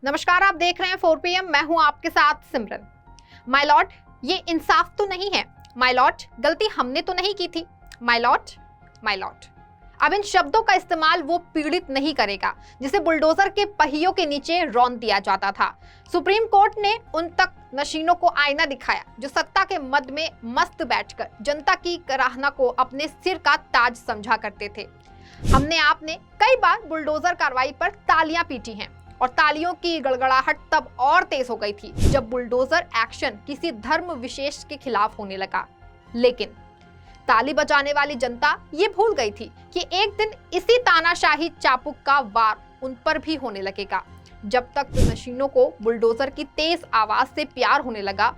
नमस्कार, आप देख रहे हैं 4 PM। मैं हूं आपके साथ सिमरन। माय लॉर्ड, ये इंसाफ तो नहीं है। माय लॉर्ड, गलती हमने तो नहीं की थी। My Lord, my Lord. अब इन शब्दों का इस्तेमाल वो पीड़ित नहीं करेगा जिसे बुलडोजर के पहियों के नीचे रौंद दिया जाता था। सुप्रीम कोर्ट ने उन तक नशीनों को आईना दिखाया जो सत्ता के मद में मस्त बैठकर जनता की कराहना को अपने सिर का ताज समझा करते थे। हमने आपने कई बार बुलडोजर कार्रवाई पर तालियां पीटी हैं और तालियों की गड़गड़ाहट तब और तेज हो गई थी जब बुलडोजर एक्शन किसी धर्म विशेष के खिलाफ होने लगा। लेकिन ताली बजाने वाली जनता ये भूल गई थी कि एक दिन इसी तानाशाही चाबुक का वार उन पर भी होने लगेगा। जब तक नशीनों को बुलडोजर की तेज आवाज से प्यार होने लगा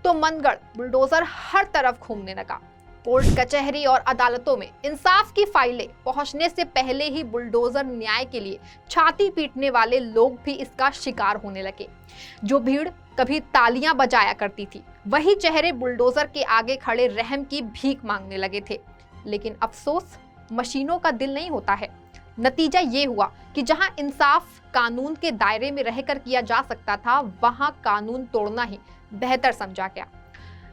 तो मनगढ़ बुलडोजर हर तरफ घूमने लगा। कोर्ट कचहरी और अदालतों में इंसाफ की फाइलें पहुंचने से पहले ही बुलडोजर न्याय के लिए छाती पीटने वाले लोग भी इसका शिकार होने लगे। जो भीड़ कभी तालियां बजाया करती थी, वही चेहरे बुलडोजर के आगे खड़े रहम की भीख मांगने लगे थे। लेकिन अफसोस, मशीनों का दिल नहीं होता है। नतीजा ये हुआ कि जहां इंसाफ कानून के दायरे में रहकर किया जा सकता था, वहां कानून तोड़ना ही बेहतर समझा गया।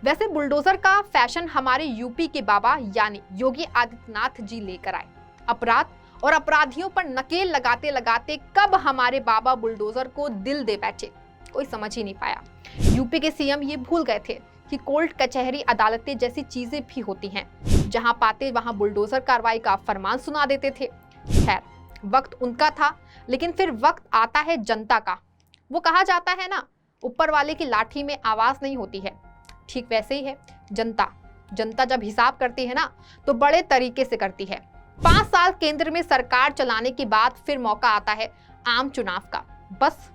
वैसे बुलडोजर का फैशन हमारे यूपी के बाबा यानी योगी आदित्यनाथ जी लेकर आए। अपराध और अपराधियों पर नकेल लगाते लगाते कब हमारे बाबा बुलडोजर को दिल दे बैठे, कोई समझ ही नहीं पाया। यूपी के सीएम ये भूल गए थे कि कोर्ट कचहरी अदालतें जैसी चीजें भी होती हैं। जहां पाते वहां बुलडोजर कार्रवाई का फरमान सुना देते थे। खैर, वक्त उनका था, लेकिन फिर वक्त आता है जनता का। वो कहा जाता है ना, ऊपर वाले की लाठी में आवाज नहीं होती है। ठीक वैसे ही है जनता जब हिसाब करती है ना, तो बड़े तरीके से करती है। 5 साल केंद्र में सरकार चलाने के बाद फिर मौका आता है आम चुनाव का। बस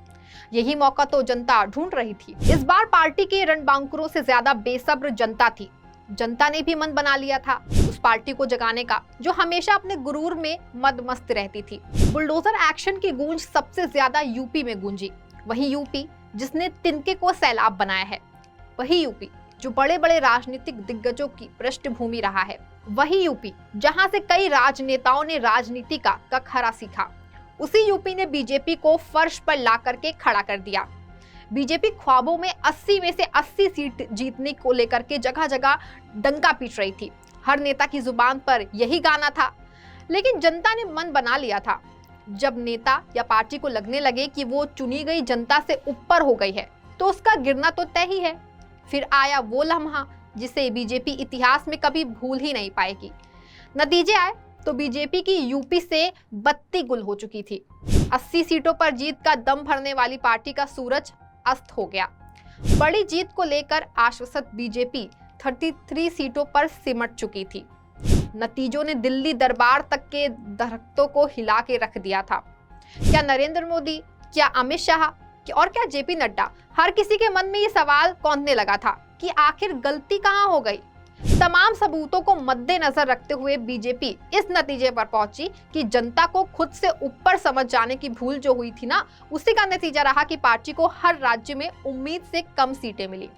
यही मौका तो जनता ढूंढ रही थी। इस बार पार्टी के रणबांकुरों से ज्यादा बेसब्र जनता थी। जनता ने भी मन बना लिया था उस पार्टी को जगाने का जो हमेशा अपने गुरूर में मदमस्त रहती थी। बुलडोजर एक्शन की गूंज सबसे ज्यादा यूपी में गूंजी। वही यूपी जिसने तिनके को सैलाब बनाया है, वही यूपी जो बड़े बड़े राजनीतिक दिग्गजों की पृष्ठभूमि रहा है, वही यूपी जहां से कई राजनेताओं ने राजनीति का कखरा सीखा। उसी यूपी ने बीजेपी को फर्श पर ला करके खड़ा कर दिया। बीजेपी ख्वाबों में 80 में से 80 सीट जीतने को लेकर के जगह जगह डंका पीट रही थी। हर नेता की जुबान पर यही गाना था। लेकिन जनता ने मन बना लिया था। जब नेता या पार्टी को लगने लगे कि वो चुनी गई जनता से ऊपर हो गई है, तो उसका गिरना तो तय ही है। फिर आया वो लम्हा जिसे बीजेपी इतिहास में कभी भूल ही नहीं पाएगी। नतीजे आए तो बीजेपी की यूपी से बत्ती गुल हो चुकी थी। 80 सीटों पर जीत का दम भरने वाली पार्टी का सूरज अस्त हो गया। बड़ी जीत को लेकर आश्वस्त बीजेपी 33 सीटों पर सिमट चुकी थी। नतीजों ने दिल्ली दरबार तक के दरख्तों को हिला के रख दिया था। क्या नरेंद्र मोदी, क्या अमित शाह और क्या जेपी नड्डा, हर किसी के मन में ये सवाल कौंधने लगा था कि आखिर गलती कहां हो गई। तमाम सबूतों को मद्देनजर रखते हुए बीजेपी इस नतीजे पर पहुंची कि जनता को खुद से ऊपर समझ जाने की भूल जो हुई थी ना, उसी का नतीजा रहा कि पार्टी को हर राज्य में उम्मीद से कम सीटें मिली।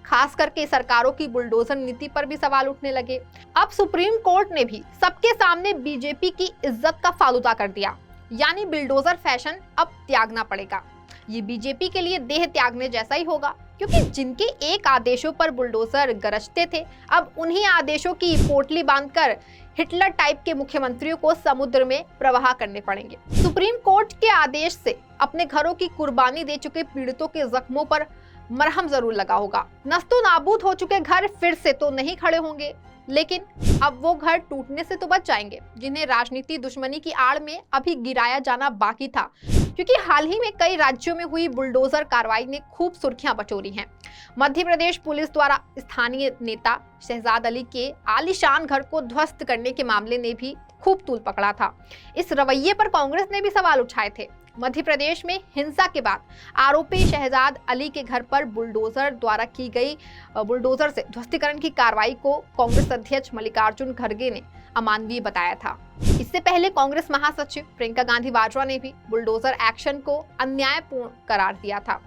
खास करके सरकारों की बुलडोजर नीति पर भी सवाल उठने लगे। अब सुप्रीम कोर्ट ने भी सबके सामने बीजेपी की इज्जत का फालूदा कर दिया, यानी बुलडोजर फैशन अब त्यागना पड़ेगा। ये बीजेपी के लिए देह त्यागने जैसा ही होगा, क्योंकि जिनके एक आदेशों पर बुलडोजर गरजते थे, अब उन्हीं आदेशों की पोटली बांधकर हिटलर टाइप के मुख्यमंत्रियों को समुद्र में प्रवाह करने पड़ेंगे। सुप्रीम कोर्ट के आदेश से अपने घरों की कुर्बानी दे चुके पीड़ितों के जख्मों पर मरहम जरूर लगा होगा। नस्तो नाबूद हो चुके घर फिर से तो नहीं खड़े होंगे, लेकिन अब वो घर टूटने से तो बच जाएंगे जिन्हें राजनीति दुश्मनी की आड़ में अभी गिराया जाना बाकी था। क्योंकि हाल ही में कई राज्यों में हुई बुलडोजर कार्रवाई ने खूब सुर्खियां बटोरी हैं। मध्य प्रदेश पुलिस द्वारा स्थानीय नेता शहजाद अली के आलीशान घर को ध्वस्त करने के मामले ने भी खूब तूल पकड़ा था। इस रवैये पर कांग्रेस ने भी सवाल उठाए थे। मध्य प्रदेश में हिंसा के बाद आरोपी शहजाद अली के घर पर बुलडोजर द्वारा की गई बुलडोजर से ध्वस्तीकरण की कार्रवाई को कांग्रेस अध्यक्ष मल्लिकार्जुन खड़गे ने अमानवीय बताया था। इससे पहले कांग्रेस महासचिव प्रियंका गांधी वाड्रा ने भी बुलडोजर एक्शन को अन्यायपूर्ण करार दिया था।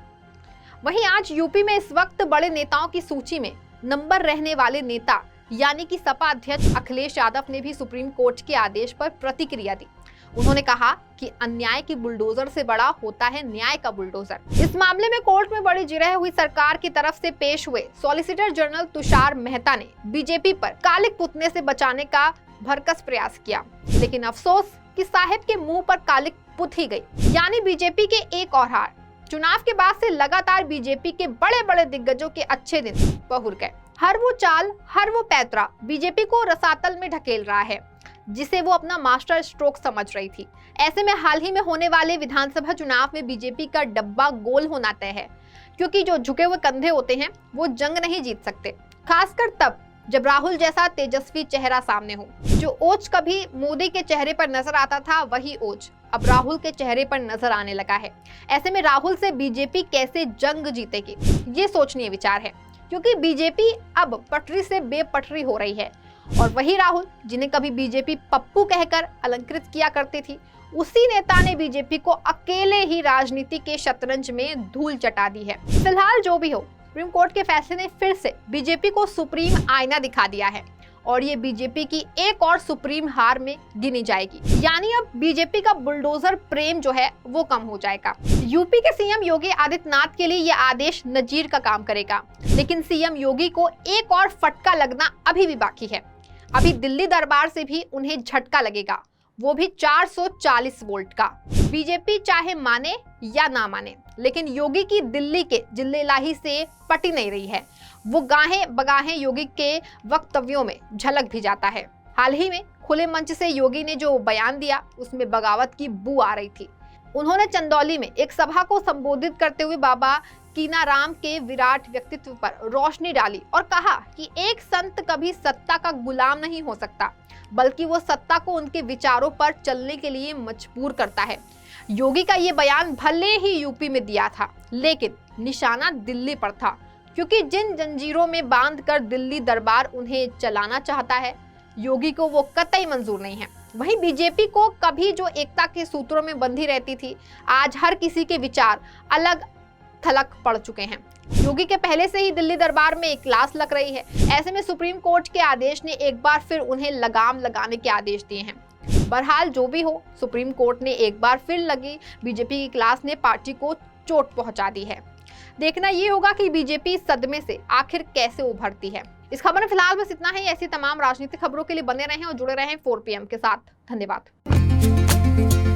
वहीं आज यूपी में इस वक्त बड़े नेताओं की सूची में नंबर रहने वाले नेता यानी कि सपा अध्यक्ष अखिलेश यादव ने भी सुप्रीम कोर्ट के आदेश पर प्रतिक्रिया दी। उन्होंने कहा कि अन्याय की बुलडोजर से बड़ा होता है न्याय का बुलडोजर। इस मामले में कोर्ट में बड़ी जिरह हुई सरकार की तरफ से पेश हुए सॉलिसिटर जनरल तुषार मेहता ने बीजेपी पर कालिक पुतने से बचाने का भरकस प्रयास किया, लेकिन अफसोस कि साहिब के मुंह पर कालिक पुत ही गई, यानी बीजेपी के एक और हार। चुनाव के बाद से लगातार बीजेपी के बड़े बड़े दिग्गजों के अच्छे दिन बहुर गए। हर वो चाल, हर वो पैतरा बीजेपी को रसातल में ढकेल रहा है, जिसे वो अपना मास्टर स्ट्रोक समझ रही थी। ऐसे में हाल ही में होने वाले विधानसभा चुनाव में बीजेपी का डब्बा गोल होना तय है, क्योंकि जो झुके हुए कंधे होते हैं वो जंग नहीं जीत सकते, खासकर तब जब राहुल जैसा तेजस्वी चेहरा सामने हो। जो ओज कभी मोदी के चेहरे पर नजर आता था, वही ओज अब राहुल के चेहरे पर नजर आने लगा है। ऐसे में राहुल से बीजेपी कैसे जंग जीतेगी, ये सोचनीय विचार है, क्योंकि बीजेपी अब पटरी से बेपटरी हो रही है और वही राहुल जिन्हें कभी बीजेपी पप्पू कहकर अलंकृत किया करती थी, उसी नेता ने बीजेपी को अकेले ही राजनीति के शतरंज में धूल चटा दी है। फिलहाल जो भी हो, सुप्रीम कोर्ट के फैसले ने फिर से बीजेपी को सुप्रीम आईना दिखा दिया है और ये बीजेपी की एक और सुप्रीम हार में गिनी जाएगी, यानी अब बीजेपी का बुलडोजर प्रेम जो है वो कम हो जाएगा। यूपी के सीएम योगी आदित्यनाथ के लिए ये आदेश नजीर का काम करेगा, लेकिन सीएम योगी को एक और फटका लगना अभी भी बाकी है। अभी दिल्ली दरबार से भी उन्हें झटका लगेगा, वो भी 440 वोल्ट का। बीजेपी चाहे माने या ना माने, लेकिन योगी की दिल्ली के जिल्लेलाही से पटी नहीं रही है। वो गाहें बगाहें योगी के वक्तव्यों में झलक भी जाता है। हाल ही में खुले मंच से योगी ने जो बयान दिया, उसमें बगावत की बू आ रही थी। उन्होंने चंदौली में एक सभा को संबोधित करते हुए बाबा कीनाराम के विराट व्यक्तित्व पर रोशनी डाली और कहा कि एक संत कभी सत्ता का गुलाम नहीं हो सकता, बल्कि वो सत्ता को उनके विचारों पर चलने के लिए मजबूर करता है। योगी का ये बयान भले ही यूपी में दिया था, लेकिन निशाना दिल्ली पर था, क्योंकि जिन जंजीरों में बांधकर दिल्ली दरबार उन्हें चलाना चाहता है, योगी को वो कतई मंजूर नहीं है। वहीं बीजेपी को कभी जो एकता के सूत्रों में बंधी रहती थी, आज हर किसी के विचार अलग थलग पड़ चुके हैं। योगी के पहले से ही दिल्ली दरबार में एक क्लास लग रही है। ऐसे में सुप्रीम कोर्ट के आदेश ने एक बार फिर उन्हें लगाम लगाने के आदेश दिए हैं। बहरहाल जो भी हो, सुप्रीम कोर्ट ने एक बार फिर लगी बीजेपी की क्लास ने पार्टी को चोट पहुंचा दी है। देखना ये होगा कि बीजेपी सदमे से आखिर कैसे उभरती है। इस खबर में फिलहाल बस इतना ही। ऐसी तमाम राजनीतिक खबरों के लिए बने रहें और जुड़े रहें 4 PM के साथ। धन्यवाद।